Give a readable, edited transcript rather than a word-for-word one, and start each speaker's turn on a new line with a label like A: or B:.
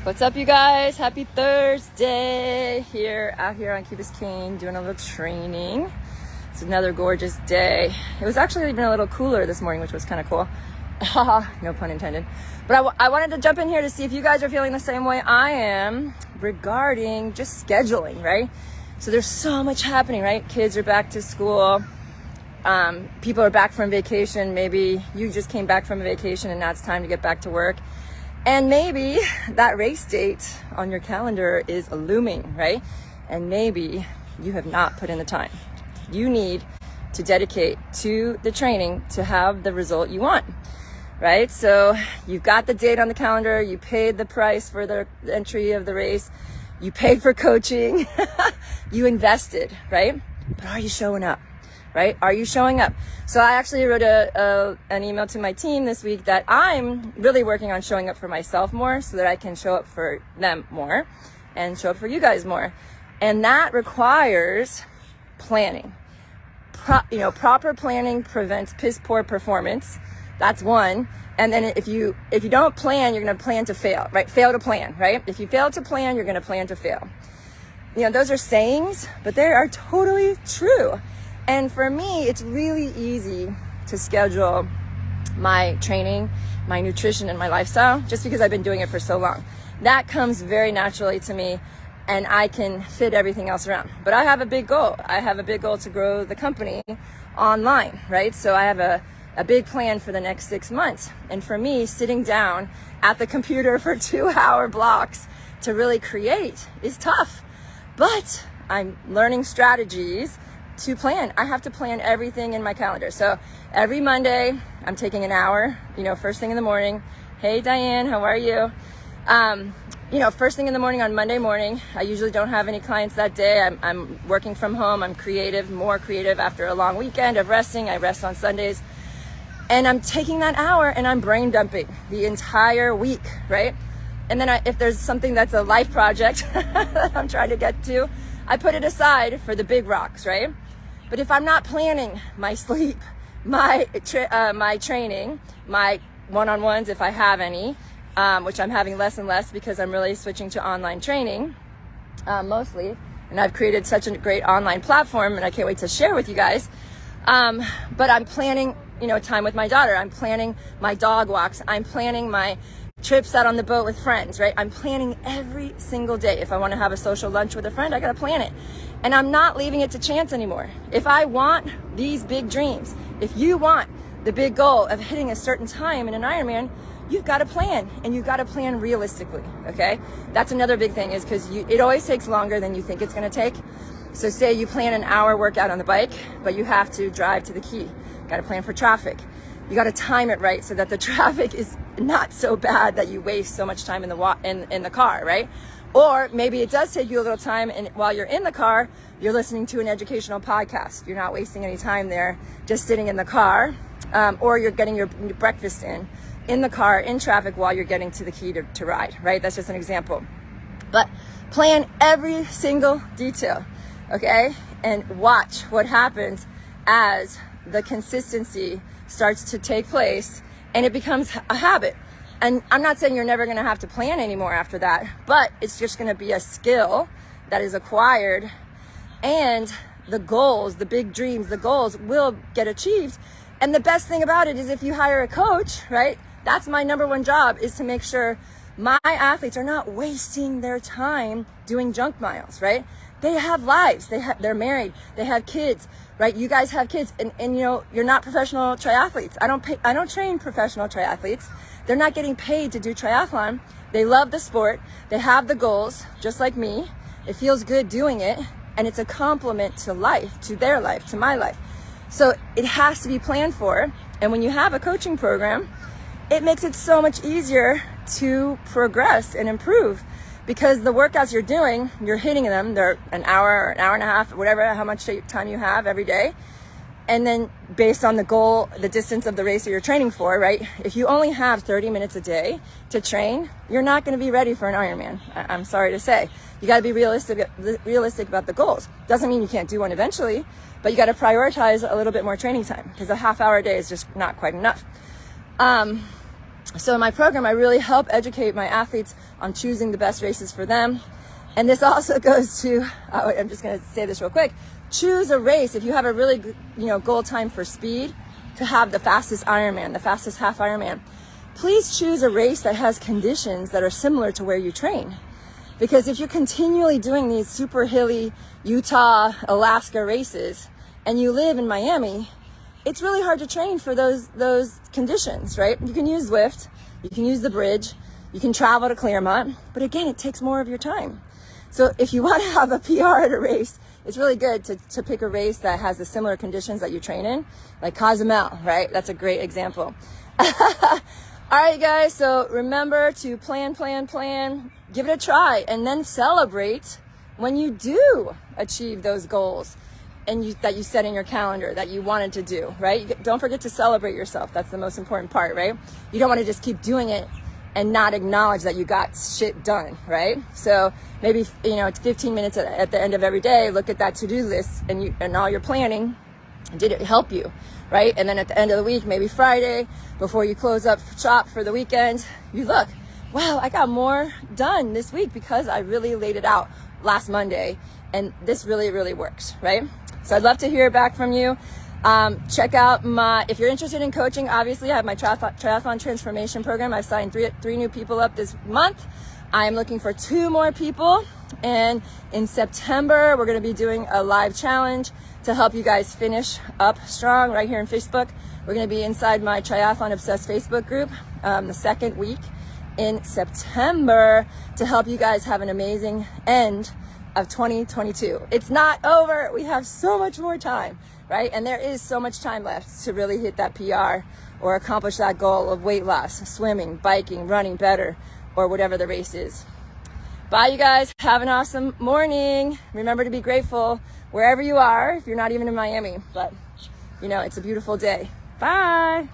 A: What's up, you guys? Happy Thursday. Out here on Key Biscayne doing a little training. It's another gorgeous day. It was actually even a little cooler this morning, which was kind of cool. No pun intended. But I wanted to jump in here to see if you guys are feeling the same way I am regarding just scheduling, right? So there's so much happening, right? Kids are back to school. People are back from vacation. Maybe you just came back from a vacation and now it's time to get back to work. And maybe that race date on your calendar is looming, right? And maybe you have not put in the time. You need to dedicate to the training to have the result you want, right? So you've got the date on the calendar, you paid the price for the entry of the race, you paid for coaching, you invested, right? But are you showing up? Right? Are you showing up? So I actually wrote an email to my team this week that I'm really working on showing up for myself more so that I can show up for them more and show up for you guys more. And that requires planning. Proper planning prevents piss poor performance. That's one. And then if you don't plan, you're going to plan to fail, right? Fail to plan, right? If you fail to plan, you're going to plan to fail. Those are sayings, but they are totally true. And for me, it's really easy to schedule my training, my nutrition, and my lifestyle just because I've been doing it for so long. That comes very naturally to me, and I can fit everything else around. But I have a big goal. I have a big goal to grow the company online, right? So I have a big plan for the next 6 months. And for me, sitting down at the computer for 2-hour blocks to really create is tough. But I'm learning strategies to plan. I have to plan everything in my calendar. So every Monday, I'm taking an hour, first thing in the morning. Hey, Diane, how are you? First thing in the morning on Monday morning, I usually don't have any clients that day. I'm working from home. I'm more creative after a long weekend of resting. I rest on Sundays. And I'm taking that hour and I'm brain dumping the entire week, right? And then if there's something that's a life project that I'm trying to get to, I put it aside for the big rocks, right? But if I'm not planning my sleep, my training, my one-on-ones, if I have any, which I'm having less and less because I'm really switching to online training, mostly. And I've created such a great online platform and I can't wait to share with you guys. But I'm planning, time with my daughter. I'm planning my dog walks. I'm planning my trips out on the boat with friends, right? I'm planning every single day. If I want to have a social lunch with a friend, I got to plan it. And I'm not leaving it to chance anymore. If I want these big dreams, if you want the big goal of hitting a certain time in an Ironman, you've got to plan, and you've got to plan realistically, okay? That's another big thing is because it always takes longer than you think it's going to take. So say you plan an hour workout on the bike, but you have to drive to the key. Got to plan for traffic. You got to time it right so that the traffic is not so bad that you waste so much time in the car, right? Or maybe it does take you a little time, and while you're in the car, you're listening to an educational podcast. You're not wasting any time there, just sitting in the car, or you're getting your breakfast in the car, in traffic while you're getting to the key to ride, right? That's just an example. But plan every single detail, okay? And watch what happens as the consistency starts to take place and it becomes a habit. And I'm not saying you're never going to have to plan anymore after that, but it's just going to be a skill that is acquired, and the goals, the big dreams, the goals will get achieved. And the best thing about it is if you hire a coach, right? That's my number one job, is to make sure my athletes are not wasting their time doing junk miles, right? They have lives. They're married. They have kids, right? You guys have kids, and you're not professional triathletes. I don't train professional triathletes. They're not getting paid to do triathlon. They love the sport. They have the goals, just like me. It feels good doing it, and it's a compliment to life, to their life, to my life. So it has to be planned for. And when you have a coaching program, it makes it so much easier to progress and improve, because the workouts you're doing, you're hitting them. They're an hour or an hour and a half, whatever, how much time you have every day. And then based on the goal, the distance of the race that you're training for, right? If you only have 30 minutes a day to train, you're not going to be ready for an Ironman. I'm sorry to say. You got to be realistic about the goals. Doesn't mean you can't do one eventually, but you got to prioritize a little bit more training time, because a half hour a day is just not quite enough. So in my program, I really help educate my athletes on choosing the best races for them. And this also goes to, I'm just going to say this real quick. Choose a race. If you have a really, goal time for speed, to have the fastest Ironman, the fastest half Ironman, please choose a race that has conditions that are similar to where you train. Because if you're continually doing these super hilly Utah, Alaska races, and you live in Miami, it's really hard to train for those conditions, right? You can use Zwift, you can use the bridge, you can travel to Claremont, but again, it takes more of your time. So if you want to have a PR at a race, it's really good to pick a race that has the similar conditions that you train in, like Cozumel, right? That's a great example. All right, guys, so remember to plan, give it a try, and then celebrate when you do achieve those goals and that you set in your calendar that you wanted to do, right? Don't forget to celebrate yourself. That's the most important part, right? You don't want to just keep doing it and not acknowledge that you got shit done, right? So maybe, it's 15 minutes at the end of every day, look at that to-do list and all your planning. Did it help you, right? And then at the end of the week, maybe Friday, before you close up shop for the weekend, you look, wow, I got more done this week because I really laid it out last Monday, and this really, really works, right? So I'd love to hear back from you. Check out if you're interested in coaching, obviously I have my triathlon transformation program. I've signed three new people up this month. I'm looking for 2 more people. And in September, we're going to be doing a live challenge to help you guys finish up strong right here on Facebook. We're going to be inside my Triathlon Obsessed Facebook group the second week in September to help you guys have an amazing end of 2022. It's not over. We have so much more time, right? And there is so much time left to really hit that PR or accomplish that goal of weight loss, swimming, biking, running better, or whatever the race is. Bye, you guys. Have an awesome morning. Remember to be grateful wherever you are, if you're not even in Miami, but it's a beautiful day. Bye.